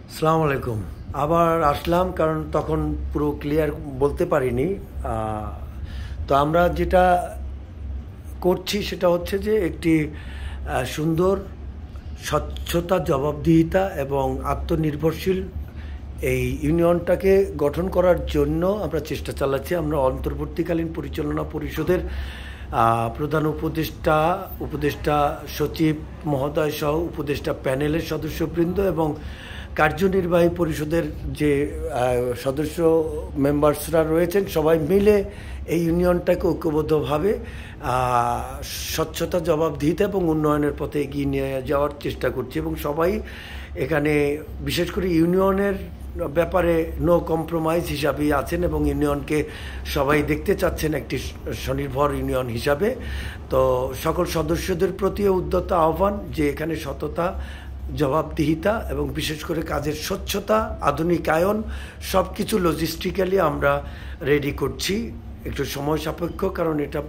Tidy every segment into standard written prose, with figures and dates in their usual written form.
আসসালামু আলাইকুম। আবার আসলাম কারণ তখন পুরো ক্লিয়ার বলতে পারিনি। তো আমরা যেটা করছি সেটা হচ্ছে যে একটি সুন্দর স্বচ্ছতা, জবাবদিহিতা এবং আত্মনির্ভরশীল এই ইউনিয়নটাকে গঠন করার জন্য আমরা চেষ্টা চালাচ্ছি। আমরা অন্তর্বর্তীকালীন পরিচালনা পরিষদের প্রধান উপদেষ্টা, উপদেষ্টা সচিব মহোদয় সহ উপদেষ্টা প্যানেলের সদস্যবৃন্দ এবং কার্যনির্বাহী পরিষদের যে সদস্য মেম্বার্সরা রয়েছেন সবাই মিলে এই ইউনিয়নটাকে ঐক্যবদ্ধভাবে স্বচ্ছতা, জবাবদিহিতা এবং উন্নয়নের পথে এগিয়ে নিয়ে যাওয়ার চেষ্টা করছি। এবং সবাই এখানে বিশেষ করে ইউনিয়নের ব্যাপারে নো কম্প্রোমাইজ হিসাবেই আছেন এবং ইউনিয়নকে সবাই দেখতে চাচ্ছেন একটি স্বনির্ভর ইউনিয়ন হিসাবে। তো সকল সদস্যদের প্রতিও উদ্যত আহ্বান যে এখানে সততা, জবাবদিহিতা এবং বিশেষ করে কাজের স্বচ্ছতা, আধুনিকায়ন সব কিছু লজিস্টিক্যালি আমরা রেডি করছি। একটু সময় সাপেক্ষ, কারণ এটা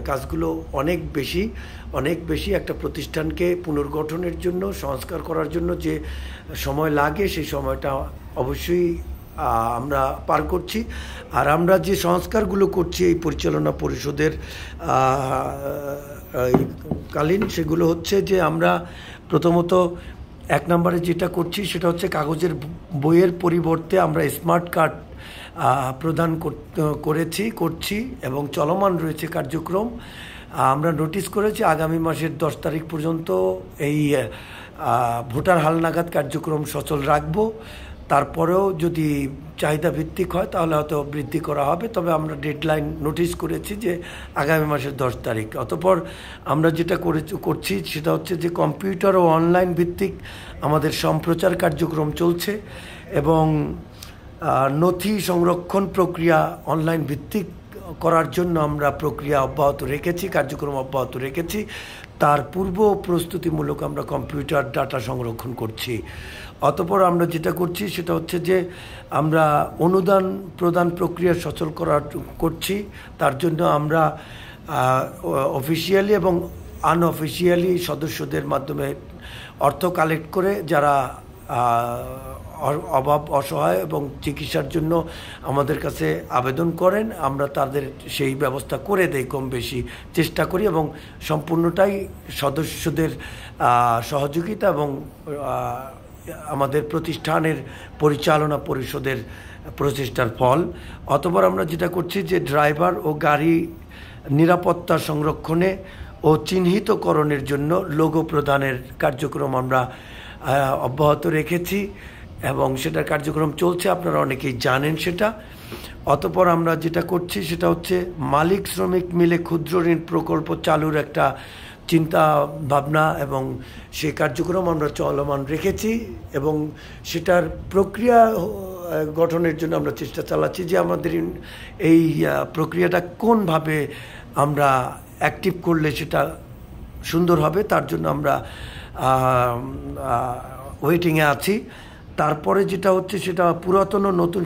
কাজগুলো অনেক বেশি একটা প্রতিষ্ঠানকে পুনর্গঠনের জন্য, সংস্কার করার জন্য যে সময় লাগে সেই সময়টা অবশ্যই আমরা পার করছি। আর আমরা যে সংস্কারগুলো করছি এই পরিচালনা পরিষদের কালীন, সেগুলো হচ্ছে যে আমরা প্রথমত এক নম্বরে যেটা করছি সেটা হচ্ছে কাগজের বইয়ের পরিবর্তে আমরা স্মার্ট কার্ড প্রদান করছি এবং চলমান রয়েছে কার্যক্রম। আমরা নোটিশ করেছি আগামী মাসের 10 তারিখ পর্যন্ত এই ভোটার হালনাগাদ কার্যক্রম সচল রাখব। তারপরেও যদি চাহিদা ভিত্তিক হয় তাহলে হয়তো বৃদ্ধি করা হবে, তবে আমরা ডেডলাইন নোটিশ করেছি যে আগামী মাসের 10 তারিখ। অতঃপর আমরা যেটা করছি সেটা হচ্ছে যে কম্পিউটার ও অনলাইন ভিত্তিক আমাদের সম্প্রচার কার্যক্রম চলছে এবং নথি সংরক্ষণ প্রক্রিয়া অনলাইন ভিত্তিক করার জন্য আমরা প্রক্রিয়া অব্যাহত রেখেছি, কার্যক্রম অব্যাহত রেখেছি। তার পূর্ব প্রস্তুতিমূলক আমরা কম্পিউটার ডাটা সংরক্ষণ করছি। অতঃপর আমরা যেটা করছি সেটা হচ্ছে যে আমরা অনুদান প্রদান প্রক্রিয়া সচল করছি। তার জন্য আমরা অফিসিয়ালি এবং আনঅফিসিয়ালি সদস্যদের মাধ্যমে অর্থ কালেক্ট করে যারা অভাব, অসহায় এবং চিকিৎসার জন্য আমাদের কাছে আবেদন করেন, আমরা তাদের সেই ব্যবস্থা করে দেই, কম বেশি চেষ্টা করি এবং সম্পূর্ণটাই সদস্যদের সহযোগিতা এবং আমাদের প্রতিষ্ঠানের পরিচালনা পরিষদের প্রচেষ্টার ফল। অতঃপর আমরা যেটা করছি যে ড্রাইভার ও গাড়ি নিরাপত্তা সংরক্ষণে ও চিহ্নিতকরণের জন্য লোগো প্রদানের কার্যক্রম আমরা অব্যাহত রেখেছি এবং সেটার কার্যক্রম চলছে, আপনারা অনেকেই জানেন সেটা। অতঃপর আমরা যেটা করছি সেটা হচ্ছে মালিক শ্রমিক মিলে ক্ষুদ্র ঋণ প্রকল্প চালুর একটা চিন্তা ভাবনা এবং সেই কার্যক্রম আমরা চলমান রেখেছি এবং সেটার প্রক্রিয়া গঠনের জন্য আমরা চেষ্টা চালাচ্ছি যে আমাদের এই প্রক্রিয়াটা কোনভাবে আমরা অ্যাক্টিভ করলে সেটা সুন্দর হবে, তার জন্য আমরা ওয়েটিংয়ে আছি। তারপরে যেটা হচ্ছে সেটা পুরাতন ও নতুন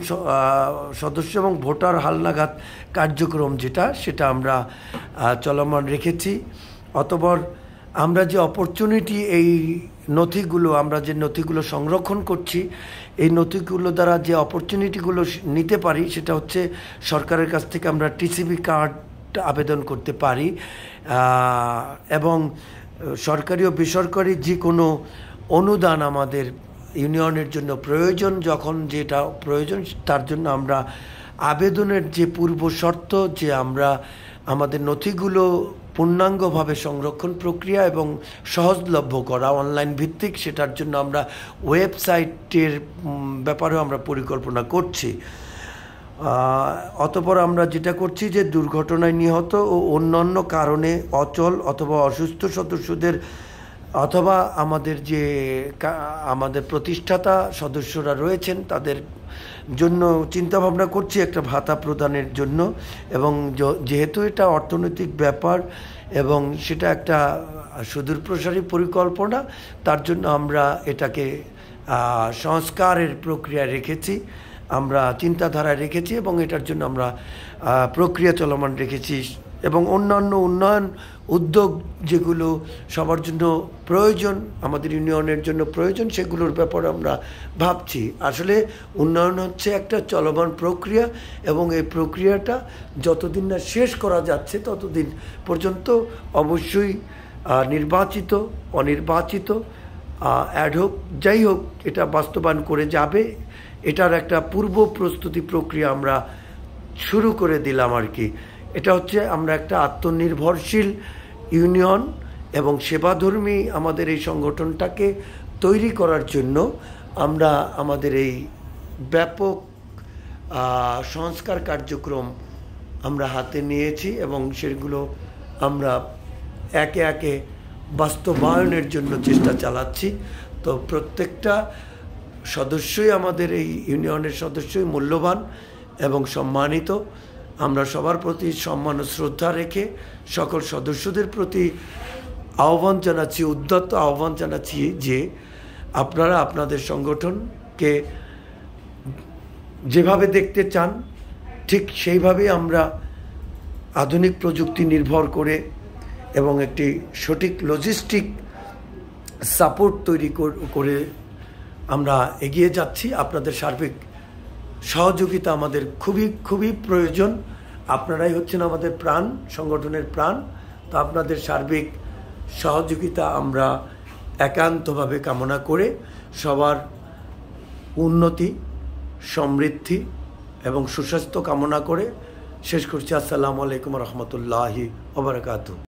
সদস্য এবং ভোটার হালনাগাদ কার্যক্রম সেটা আমরা চলমান রেখেছি। অতঃপর আমরা যে অপরচুনিটি আমরা যে নথিগুলো সংরক্ষণ করছি এই নথিগুলো দ্বারা যে অপরচুনিটিগুলো নিতে পারি সেটা হচ্ছে সরকারের কাছ থেকে আমরা টিসিবি কার্ড আবেদন করতে পারি এবং সরকারি ও বেসরকারি যে কোনো অনুদান আমাদের ইউনিয়নের জন্য প্রয়োজন, যখন যেটা প্রয়োজন তার জন্য আমরা আবেদনের যে পূর্ব শর্ত যে আমরা আমাদের নথিগুলো পূর্ণাঙ্গভাবে সংরক্ষণ প্রক্রিয়া এবং সহজলভ্য করা অনলাইন ভিত্তিক, সেটার জন্য আমরা ওয়েবসাইটের ব্যাপারেও আমরা পরিকল্পনা করছি। অতঃপর আমরা যেটা করছি যে দুর্ঘটনায় নিহত ও অন্যান্য কারণে অচল অথবা অসুস্থ সদস্যদের অথবা আমাদের প্রতিষ্ঠাতা সদস্যরা রয়েছেন তাদের জন্য চিন্তাভাবনা করছি একটা ভাতা প্রদানের জন্য। এবং যেহেতু এটা অর্থনৈতিক ব্যাপার এবং সেটা একটা সুদূরপ্রসারী পরিকল্পনা, তার জন্য আমরা এটাকে সংস্কারের প্রক্রিয়ায় রেখেছি, আমরা চিন্তাধারায় রেখেছি এবং এটার জন্য আমরা প্রক্রিয়া চলমান রেখেছি এবং অন্যান্য উন্নয়ন উদ্যোগ যেগুলো সবার জন্য প্রয়োজন, আমাদের ইউনিয়নের জন্য প্রয়োজন, সেগুলোর ব্যাপারে আমরা ভাবছি। আসলে উন্নয়ন হচ্ছে একটা চলমান প্রক্রিয়া এবং এই প্রক্রিয়াটা যতদিন না শেষ করা যাচ্ছে ততদিন পর্যন্ত অবশ্যই নির্বাচিত অনির্বাচিত অ্যাডহক যাই হোক এটা বাস্তবায়ন করে যাবে। এটার একটা পূর্ব প্রস্তুতি প্রক্রিয়া আমরা শুরু করে দিলাম আর কি। এটা হচ্ছে আমরা একটা আত্মনির্ভরশীল ইউনিয়ন এবং সেবাধর্মী আমাদের এই সংগঠনটাকে তৈরি করার জন্য আমরা আমাদের এই ব্যাপক সংস্কার কার্যক্রম আমরা হাতে নিয়েছি এবং সেগুলো আমরা একে একে বাস্তবায়নের জন্য চেষ্টা চালাচ্ছি। তো প্রত্যেকটা সদস্যই আমাদের এই ইউনিয়নের সদস্যই মূল্যবান এবং সম্মানিত। আমরা সবার প্রতি সম্মান ও শ্রদ্ধা রেখে সকল সদস্যদের প্রতি আহ্বান জানাচ্ছি, উদ্যত আহ্বান জানাচ্ছি যে আপনারা আপনাদের সংগঠনকে যেভাবে দেখতে চান ঠিক সেইভাবেই আমরা আধুনিক প্রযুক্তি নির্ভর করে এবং একটি সঠিক লজিস্টিক সাপোর্ট তৈরি করে আমরা এগিয়ে যাচ্ছি। আপনাদের সার্বিক সহযোগিতা আমাদের খুবই খুবই প্রয়োজন। আপনারাই হচ্ছেন আমাদের প্রাণ, সংগঠনের প্রাণ। তো আপনাদের সার্বিক সহযোগিতা আমরা একান্তভাবে কামনা করে সবার উন্নতি, সমৃদ্ধি এবং সুস্বাস্থ্য কামনা করে শেষ করছি। আসসালামু আলাইকুম রহমতুল্লাহি ওয়া বারাকাতুহু।